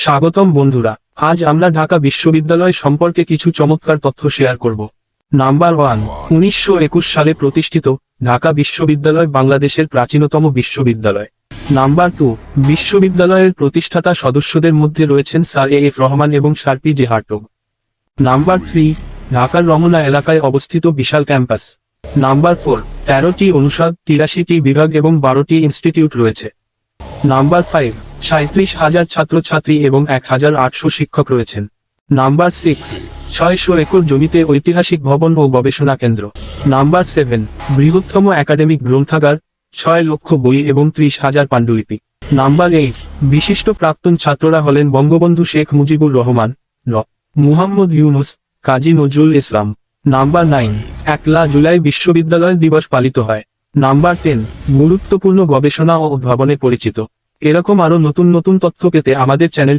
স্বাগতম বন্ধুরা, আজ আমরা ঢাকা বিশ্ববিদ্যালয় সম্পর্কে কিছু চমৎকার তথ্য শেয়ার করব। নাম্বার 1, 1921 সালে প্রতিষ্ঠিত, ঢাকা বিশ্ববিদ্যালয় বাংলাদেশের প্রাচীনতম বিশ্ববিদ্যালয়। নাম্বার 2, বিশ্ববিদ্যালয়ের প্রতিষ্ঠাতা সদস্যদের মধ্যে রয়েছেন স্যার এ.এফ রহমান এবং স্যার পি.জে হার্টগ। নাম্বার 3, ঢাকার রমনা এলাকায় অবস্থিত বিশাল ক্যাম্পাস। নাম্বার 4, 13টি অনুষদ, 83টি বিভাগ এবং 12টি ইনস্টিটিউট রয়েছে। নাম্বার 5, 37,000 ছাত্রছাত্রী এবং 1,800 শিক্ষক রয়েছেন। নাম্বার 6, 600 একর জমিতে ঐতিহাসিক ভবন ও গবেষণা কেন্দ্র। নাম্বার 7, বৃহত্তম একাডেমিক গ্রন্থাগার, 6 লক্ষ বই এবং 30,000 পাণ্ডুলিপি। নাম্বার 8, বিশিষ্ট প্রাক্তন ছাত্ররা হলেন বঙ্গবন্ধু শেখ মুজিবুর রহমান, মুহাম্মদ ইউনুস, কাজী নজরুল ইসলাম। নাম্বার 9, 1 জুলাই বিশ্ববিদ্যালয় দিবস পালিত হয়। নাম্বার 10, গুরুত্বপূর্ণ গবেষণা ও উদ্ভাবনে পরিচিত। এরকম আরো নতুন নতুন তথ্য পেতে আমাদের চ্যানেল